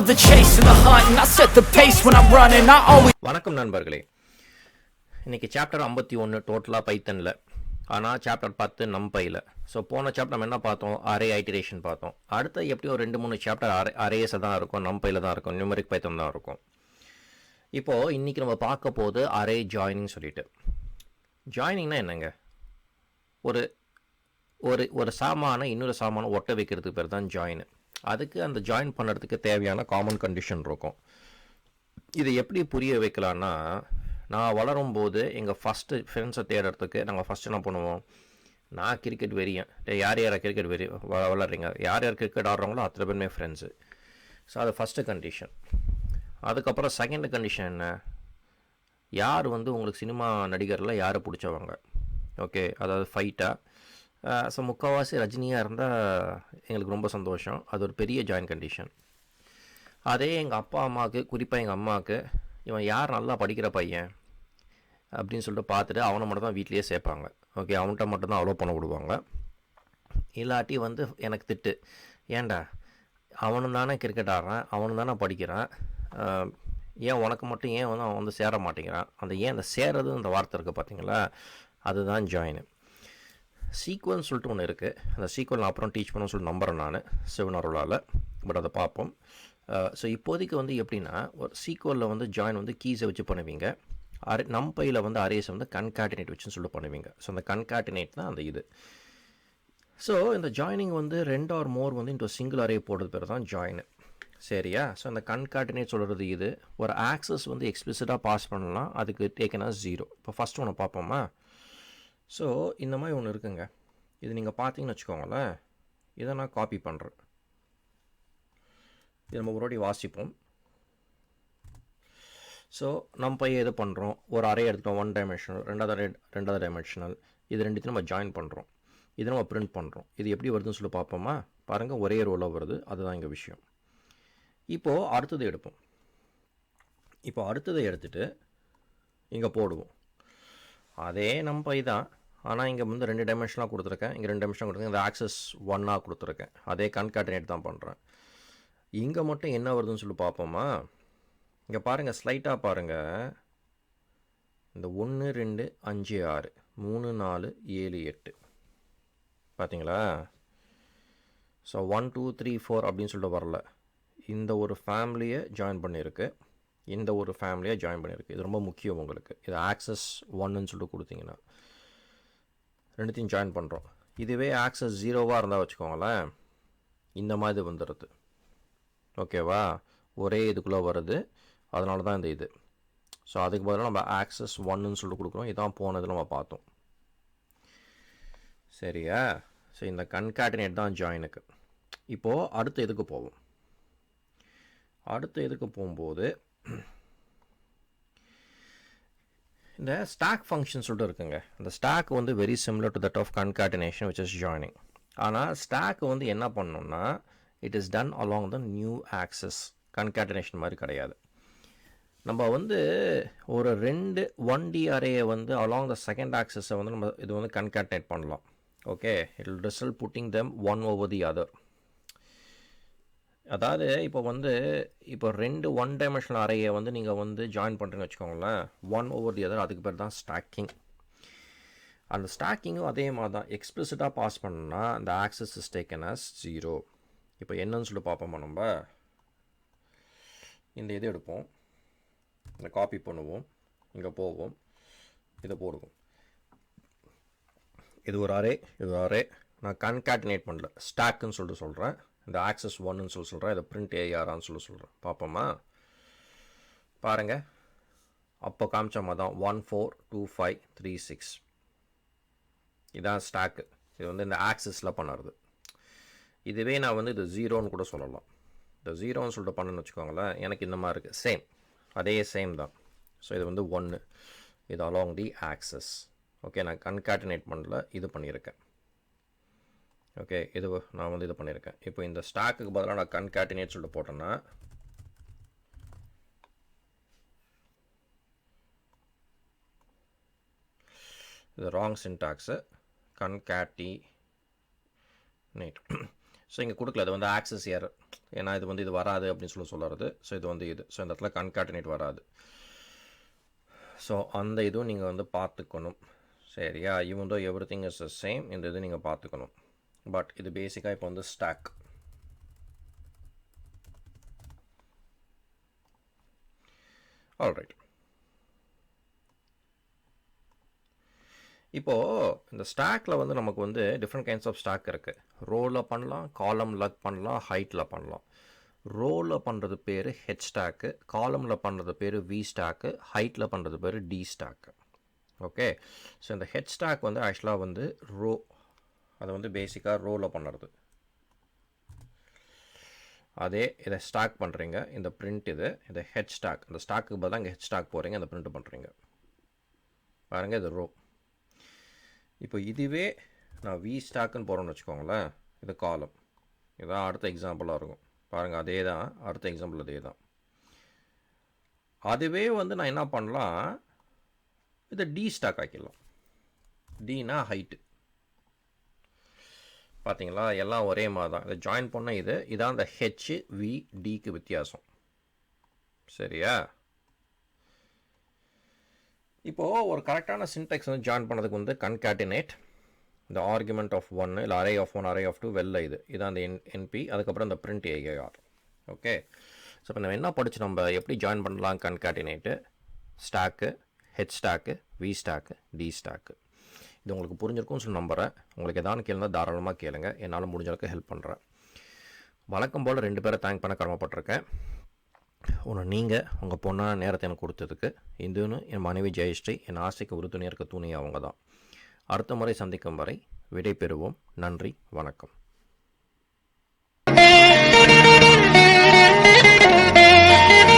love the chase and the hunt, and I set the pace when I'm running. I always. வணக்கம் நண்பர்களே. இன்றைக்கி chapter 51 டோட்டலாக பைத்தனில், ஆனால் chapter 10 நம்பையில். So போன chapter நம்ம என்ன பார்த்தோம்? அரே ஐட்டரேஷன் பார்த்தோம். அடுத்த எப்படியும் ஒரு 2-3 சாப்டர் அரேஸை தான் இருக்கும், நம்பையில் தான் இருக்கும், நியூமரிக் பைத்தன் தான் இருக்கும். இப்போது இன்றைக்கி நம்ம பார்க்க போது அரே ஜாயினிங் சொல்லிட்டு. ஜாயினிங்னா என்னங்க? ஒரு ஒரு ஒரு சாமான இன்னொரு சாமான ஒட்ட வைக்கிறதுக்கு பேர் தான் ஜாயின். அதுக்கு அந்த ஜாயின் பண்ணுறதுக்கு தேவையான காமன் கண்டிஷன் இருக்கும். இதை எப்படி புரிய வைக்கலான்னா, நான் வளரும்போது எங்கள் ஃபஸ்ட்டு ஃப்ரெண்ட்ஸை தேடுறதுக்கு நாங்கள் ஃபஸ்ட்டு என்ன பண்ணுவோம்? நான் கிரிக்கெட் வெறியன், யார் யாரை கிரிக்கெட் விளாட்றீங்க, யார் யார் கிரிக்கெட் ஆடுறாங்களோ அத்தனை பேருமே ஃப்ரெண்ட்ஸு. ஸோ அது ஃபஸ்ட்டு கண்டிஷன். அதுக்கப்புறம் செகண்ட் கண்டிஷன் என்ன? யார் உங்களுக்கு சினிமா நடிகரில் யாரை பிடிச்சவங்க, ஓகே, அதாவது ஃபைட்டாக. ஸோ முக்கால்வாசி ரஜினியாக இருந்தால் எங்களுக்கு ரொம்ப சந்தோஷம். அது ஒரு பெரிய ஜாயின் கண்டிஷன். அதே எங்கள் அப்பா அம்மாவுக்கு, குறிப்பாக எங்கள் அம்மாவுக்கு, இவன் யார் நல்லா படிக்கிற பையன் அப்படின்னு சொல்லிட்டு பார்த்துட்டு அவனை மட்டும் தான் வீட்லேயே சேர்ப்பாங்க. ஓகே, அவன்கிட்ட மட்டும்தான் அலோவ் பண்ண விடுவாங்க. இல்லாட்டி எனக்கு திட்டு, ஏன்டா அவனு தானே கிரிக்கெட் ஆடுறான், அவனு தானே படிக்கிறான், ஏன் உனக்கு மட்டும் ஏன் அவன் சேர மாட்டேங்கிறான்? அந்த சேரது அந்த வார்த்தை இருக்குது பார்த்தீங்களா, அதுதான் ஜாயின். சீக்வல்னு சொல்லிட்டு ஒன்று இருக்குது. அந்த சீக்வல் நான் அப்புறம் டீச் பண்ணணும்னு சொல்லிட்டு நம்புகிறேன் நான், சிவனருளால். பட் அதை பார்ப்போம். ஸோ இப்போதைக்கு எப்படின்னா, ஒரு சீக்வலில் ஜாயின் கீஸை வச்சு பண்ணுவீங்க. நம்பையில் அரேஸை கன்காட்டினேட் வச்சுன்னு சொல்லிட்டு பண்ணுவீங்க. ஸோ அந்த கன்காட்டினேட் தான் அந்த இது. ஸோ இந்த ஜாயினிங் 2 ஆர் மோர் இன்ட்டு சிங்கிள் அரே போடுறது பேர் தான் ஜாயின். சரியா? ஸோ அந்த கன்காட்டினேட் சொல்கிறது இது. ஒரு ஆக்சஸ் எக்ஸ்பிளிசிட்டாக பாஸ் பண்ணலாம், அதுக்கு டேக்கனா 0. இப்போ ஃபஸ்ட் ஒன்று பார்ப்போமா? ஸோ இந்த மாதிரி ஒன்று இருக்குங்க. இது நீங்கள் பார்த்தீங்கன்னு வச்சுக்கோங்களேன். இதை நான் காப்பி பண்ணுறேன். இது நம்ம ஒரு வாட்டி வாசிப்போம். ஸோ நம்ம எது பண்ணுறோம்? ஒரு அரே எடுத்துட்டோம், 1 டைமென்ஷனல், ரெண்டாவது டைமென்ஷனல். இது ரெண்டுத்தையும் நம்ம ஜாயின் பண்ணுறோம். இதை நம்ம பிரிண்ட் பண்ணுறோம். இது எப்படி வருதுன்னு சொல்லி பார்ப்போமா? பாருங்கள், ஒரே ரோவில் வருது. அதுதான் இங்கே விஷயம். இப்போது அடுத்தது எடுப்போம். இப்போ அடுத்ததை எடுத்துகிட்டு இங்கே போடுவோம். அதே நம்பை தான், ஆனால் இங்கே 2 டைமென்ஷனாக கொடுத்துருக்கேன், இங்கே 2 டைமென்ஷனாக கொடுத்துருக்கேன். இந்த ஆக்சஸ் 1ஆக கொடுத்துருக்கேன். அதே கன்காட்டினேட் தான் பண்ணுறேன். இங்கே மட்டும் என்ன வருதுன்னு சொல்லி பார்ப்போமா? இங்கே பாருங்கள், ஸ்லைட்டாக பாருங்கள். இந்த 1 2 5 6 3 4 7 8 பார்த்தீங்களா? ஸோ 1 2 3 4 அப்படின்னு சொல்லிட்டு வரல. இந்த ஒரு ஃபேமிலியை ஜாயின் பண்ணியிருக்கு, இந்த ஒரு ஃபேமிலியை ஜாயின் பண்ணியிருக்கு. இது ரொம்ப முக்கியம் உங்களுக்கு. இது ஆக்சஸ் 1ன்னு சொல்லிட்டு கொடுத்தீங்கன்னா ரெண்டுத்தையும் ஜாயின் பண்ணுறோம். இதுவே ஆக்சஸ் 0வாக இருந்தால் வச்சுக்கோங்களேன், இந்த மாதிரி வந்துடுது. ஓகேவா? ஒரே இதுக்குள்ளே வருது. அதனால தான் இந்த இது. ஸோ அதுக்கு பதிலாக நம்ம ஆக்சஸ் 1ன்னு சொல்லிட்டு கொடுக்குறோம். இதான் போனதில் நம்ம பார்த்தோம். சரியா? ஸோ இந்த கன்காட்டினேட் தான் ஜாயினுக்கு. இப்போது அடுத்த இதுக்கு போவோம். அடுத்த இதுக்கு போகும்போது இந்த ஸ்டாக் ஃபங்க்ஷன் சொல்லிட்டு இருக்குங்க. இந்த stack very similar to that of concatenation which is joining. ஆனால் ஸ்டாக் என்ன பண்ணணும்னா, it is done along the new axis. Concatenation மாதிரி கிடையாது. நம்ம ஒரு 2 1D அரேயை அலாங் த செகண்ட் ஆக்சஸை நம்ம இது கன்காட்டினேட் பண்ணலாம். Okay, it will result pudding them one over the other. அதாவது இப்போ இப்போ 2 1 டைமென்ஷனல் அரேயை நீங்கள் ஜாயின் பண்ணுறீங்கன்னு வச்சுக்கோங்களேன், 1 ஓவர் தி அதர். அதுக்கு பேர் தான் ஸ்டாக்கிங். அந்த ஸ்டாக்கிங்கும் அதே மாதிரி தான். எக்ஸ்பிளிசிட்டாக பாஸ் பண்ணோன்னா அந்த ஆக்சஸ் இஸ் டேக்கன் அஸ் 0. இப்போ என்னன்னு சொல்லிட்டு பார்ப்போமா? நம்ம இந்த இது எடுப்போம், இந்த காப்பி பண்ணுவோம், இங்கே போவோம், இதை போடுவோம். இது ஒரு அரே, இது ஒரு அரே. நான் கன்காட்டினேட் பண்ணல, ஸ்டாக்குன்னு சொல்லிட்டு சொல்கிறேன். இந்த ஆக்சஸ் 1ன்னு சொல்கிறேன். இதை பிரிண்ட் ஏஆரான்னு சொல்கிறேன். பார்ப்போமா? பாருங்கள், அப்போ காமிச்ச மாதிரி தான் 1 4 2 5 3 6. இதான் ஸ்டாக்கு. இது இந்த ஆக்சஸில் பண்ணுறது. இதுவே நான் இது 0ன்னு கூட சொல்லலாம். இந்த 0ன்னு சொல்லிட்டு பண்ணுன்னு வச்சுக்கோங்களேன், எனக்கு இந்த மாதிரி இருக்குது. சேம், அதே சேம் தான். ஸோ இது 1, இது அலாங் தி ஆக்சஸ். ஓகே, நான் கன்காட்டினேட் பண்ணல, இது பண்ணியிருக்கேன். ஓகே, இது நான் இது பண்ணியிருக்கேன். இப்போ இந்த ஸ்டாக்குக்கு பதிலாக நான் கன்காட்டினேட் சொல்லிட்டு போட்டேன்னா, இது ராங் சின்டாக்ஸு. concatenate. ஸோ இங்கே கொடுக்கல, அது வந்து ஆக்சஸ் எரர். ஏன்னா இது வந்து இது வராது அப்படின்னு சொல்லுறது. ஸோ இது வந்து இது. ஸோ இந்த இடத்துல கன்காட்டினேட் வராது. ஸோ அந்த இதுவும் நீங்கள் வந்து பார்த்துக்கணும். சரியா? Even though everything is the same, இந்த இது நீங்கள் பார்த்துக்கணும். பட் இது பேசிக்காக இப்போ வந்து ஸ்டாக். ஆல்ரைட். இப்போது இந்த ஸ்டாக்கில் வந்து நமக்கு வந்து டிஃப்ரெண்ட் கைண்ட்ஸ் ஆஃப் ஸ்டாக் இருக்குது. ரோவில் பண்ணலாம், காலமில் பண்ணலாம், ஹைட்டில் பண்ணலாம். ரோவில் பண்ணுறது பேர் ஹெச் ஸ்டாக்கு, காலமில் பண்ணுறது பேர் வி ஸ்டாக்கு, ஹைட்டில் பண்ணுறது பேர் டி ஸ்டாக்கு. ஓகே. ஸோ இந்த ஹெச் ஸ்டாக் வந்து ஆக்சுவலாக வந்து ரோ, அது வந்து பேசிக்காக ரோவில் பண்ணுறது. அதே இதை ஸ்டாக் பண்ணுறீங்க, இந்த பிரிண்ட் இது ஹெச் ஸ்டாக். இந்த ஸ்டாக்கு பதிலாக இங்கே ஹெச் ஸ்டாக் போகிறீங்க, இந்த பிரிண்ட் பண்ணுறீங்க. பாருங்கள், இது ரோ. இப்போ இதுவே நான் வி ஸ்டாக்குன்னு போகிறோன்னு வச்சுக்கோங்களேன், இது காலம். இதுதான் அடுத்த எக்ஸாம்பிளாக இருக்கும். பாருங்கள், அதே தான் அடுத்த எக்ஸாம்பிள், அதே தான். அதுவே வந்து நான் என்ன பண்ணலாம், இதை டி ஸ்டாக் ஆக்கிடலாம். டினா ஹைட்டு. பார்த்தீங்களா, எல்லாம் ஒரே மாதிரி தான். இதை ஜாயின் பண்ண இதான் இந்த ஹெச் வி டிக்கு வித்தியாசம். சரியா? இப்போது ஒரு கரெக்டான சின்டெக்ஸ் வந்து ஜாயின் பண்ணதுக்கு வந்து கன்காட்டினேட், இந்த ஆர்குமெண்ட் ஆஃப் 1 இல்லை அரே ஆஃப் 1 அரே ஆஃப் 2 வெளில இதான் அந்த என்பி, அதுக்கப்புறம் இந்த பிரிண்ட் ஏஆர். ஓகே. ஸோ இப்போ நம்ம என்ன படிச்சு, நம்ம எப்படி ஜாயின் பண்ணலாம் கன்காட்டினேட்டு, stack, H stack, V stack, D stack. இது உங்களுக்கு புரிஞ்சிருக்கும்னு சொல்லி நம்புகிறேன். உங்களுக்கு எதாவது கேளுங்க, தாராளமாக கேளுங்க, என்னால் முடிஞ்சளவுக்கு ஹெல்ப் பண்ணுறேன். வழக்கம் போல் 2 பேரை தேங்க் பண்ண கடமைப்பட்டிருக்கேன். ஒன்று நீங்கள் உங்கள் பொண்ணான நேரத்தை எனக்கு கொடுத்ததுக்கு, இன்னொன்று என் மனைவி ஜெயஸ்ரீ, என் ஆசைக்கு உறுதுணையாக இருக்க துணை அவங்க தான். அடுத்த முறை சந்திக்கும் வரை விடை பெறுவோம். நன்றி, வணக்கம்.